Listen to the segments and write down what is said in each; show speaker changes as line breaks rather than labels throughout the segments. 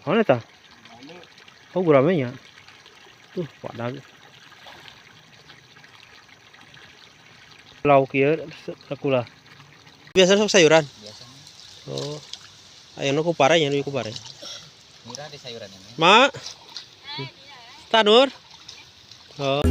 Mana ta? Oh, guramenya. Tuh, wadah. Lauk ieu sakulah. Biasa sok sayuran.
Biasanya.
Oh. Ayeuna ku pare nya ku pare.
Murah di sayuran ini.
Ma. Tanur. Oh.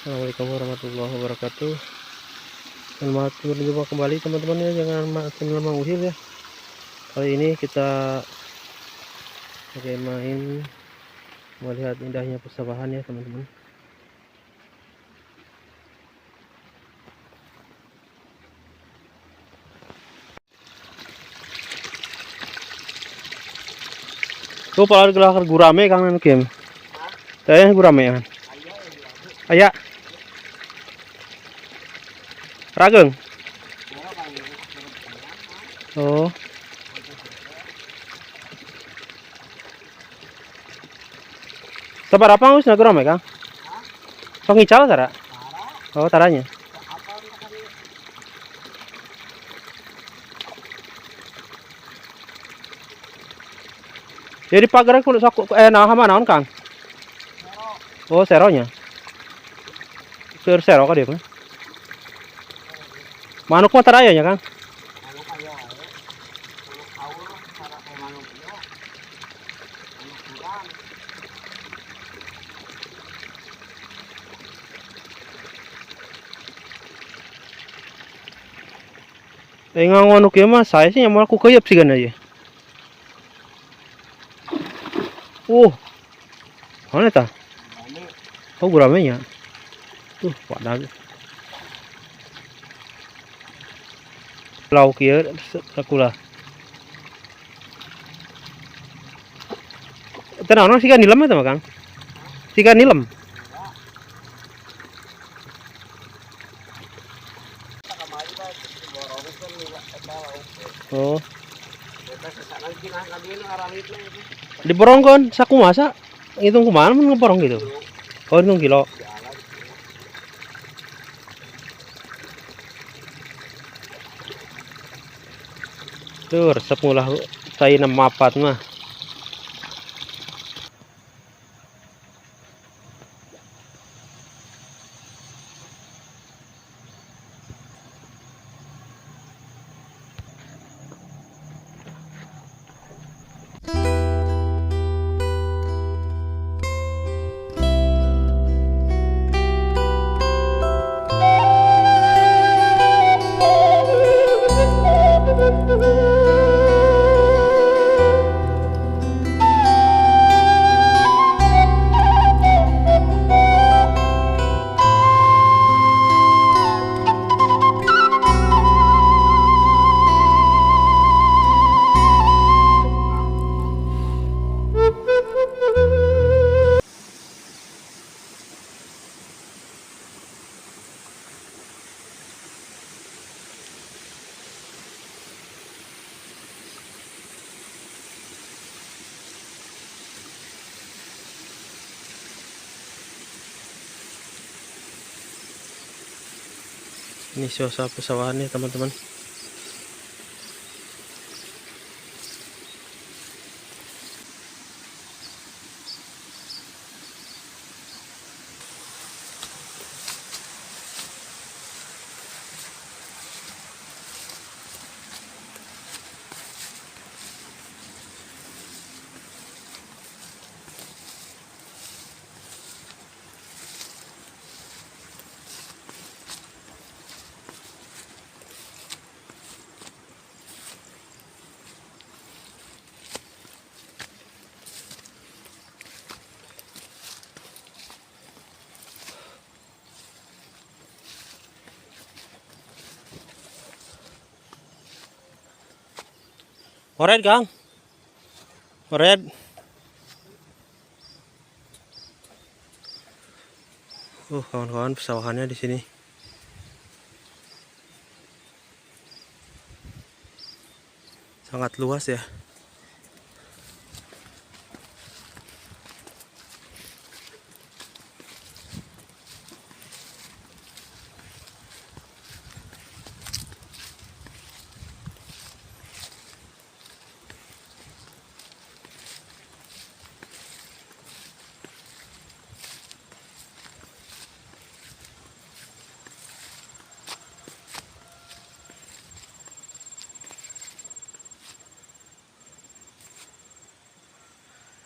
Assalamualaikum warahmatullahi wabarakatuh. Selamat berjumpa kembali teman-teman ya, jangan channel Mang Uhil ya. Kali ini kita main melihat indahnya persawahan ya teman-teman. Tuh palar gelar gurame kang anu kim. Teh gurame kan. Aya. Rageng. Oh. Sabar apa geus gurame kang? Sok ngical tara? Oh, taranya. Jadi pagar kudu sok nah naon kang? Oh, seronya. Sero ka dia mah. Manuk mah taraya nya kang. Manuk ieu mah saya sih nyamual ku keuyeub sigan aja. Mana ta? Oh, guramenya. Tuh, wadah. Lauk ieu sakulah. Teu naon siga nilem eta mah kang? Siga nilem. Oh. Diborongkeun sakumaha? Ngitung kumaha mun ngeborong gitu? Oh, hitung kilo. Tuh, resep ngulah cai 64 mah. Ini suasana pesawahannya teman-teman. Oret Kang. Oret. Kawan-kawan pesawahannya di sini. Sangat luas ya.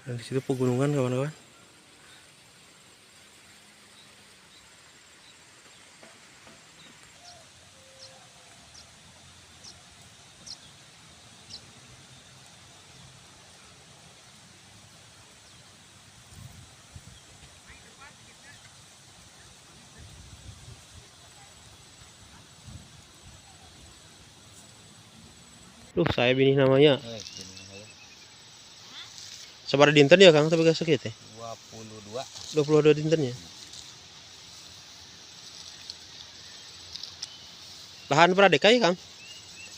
Dan di situ pegunungan kawan-kawan. Saya ini namanya. Sabar dinten ya Kang, tapi gak sakit ya? 22 dintennya. Lahan pradeka ya Kang?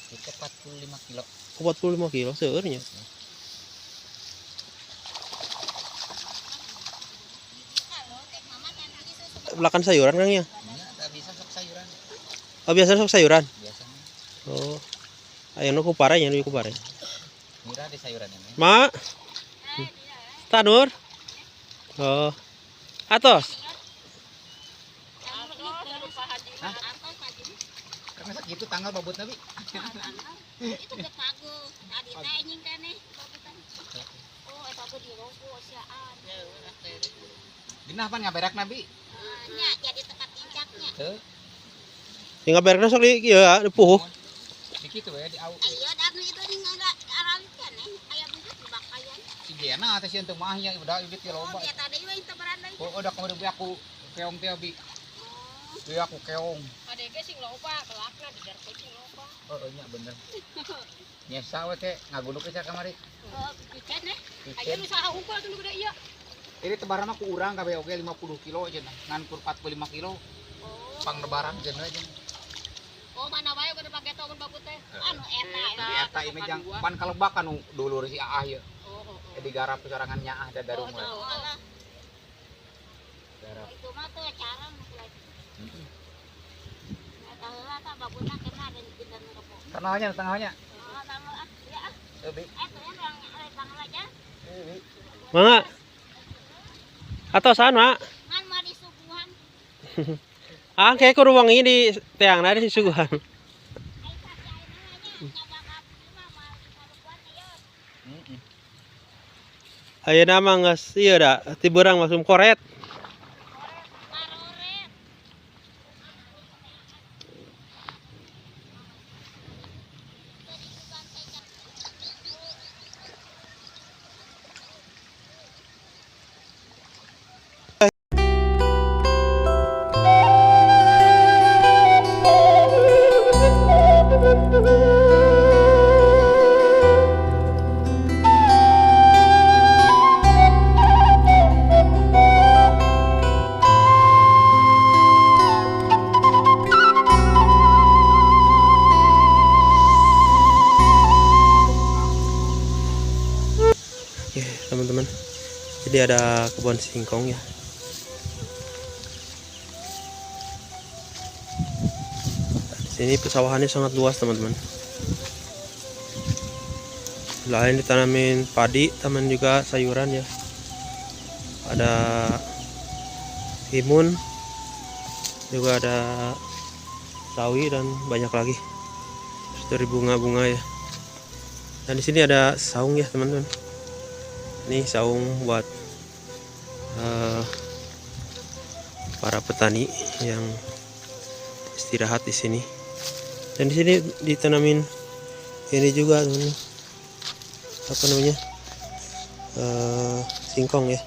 Itu 45 kilo.
45 kilo seurnya. Belakang sayuran Kang ya?
Enggak bisa sok sayuran.
Oh biasa sok sayuran?
Biasanya.
Oh. Ayo nu kupare nya nu kupare.
Mira di sayuran ini.
Ma. Tanur. Oh. Atos.
Karena segitu tanggal babut nabi.
Itu udah pago. Tadi teh nying keneh babutan. Oh, pago di rogo siaan.
Genah pan ngaberak nabi.
Nya jadi tekat tincaknya.
Teu.
Tinggal berekna sok di ieu di puhuh.
Dikitu we di au.
Ayo dan itu ning arawit keneh. Aya bibit di bakayan.
Si Jena teh sieun teu mah nya udah bibit ti
Oh,
loba.
dia tadi we teu berandai.
Oh, udah kamu beli aku keong teh abi. Beli aku keong.
Adege sing loba, kelakna dijar sing loba.
Oh, nya bener. Nyesa we teh ngagunduk ca kamari.
Oh, keneh. Ayo
Ikan.
nu saha unggul atuh gede ieu.
Ini tebaran mah ku urang kabeh oge 50 kilo aja nah. Ngan kur 45 kilo.
Oh.
Pang lebaran cenah aja.
Oh, mana wae gede pake tomun babut teh. Anu eta.
Di eta ini jang pan kalebak anu dulur si Aah ye.
Oh.
Di garap sorangan Nyaah da darung we.
Oh, alah.
Garap.
Itu mah teh cara mulai.
Heeh.
Eta heula tah babutna kena ada di dinten repo.
Tengahnya.
Oh, tanggal ya.
Euy.
Eta yang tanggal aja.
Euy.
Mangga. Atos mak.
Ngan mah disuguhan.
Ah kayak kudu wangi di teangna di suguhan.
Ai kasih ayeuna nya nyaga kabur mah mah karuan ieu.
Heeh.
Ayeuna mah geus ieu da tibeurang masuk koret.
Karoret.
Ya, teman-teman. Jadi ada kebun singkong ya. Ini pesawahannya sangat luas teman-teman. Lain ditanamin padi, teman juga sayuran ya. Ada timun, juga ada sawi dan banyak lagi. Terus dari bunga-bunga ya. Dan di sini ada saung ya teman-teman. Ini saung buat para petani yang istirahat di sini. Dan di sini ditanamin ini juga teman-teman. Apa namanya? Singkong ya.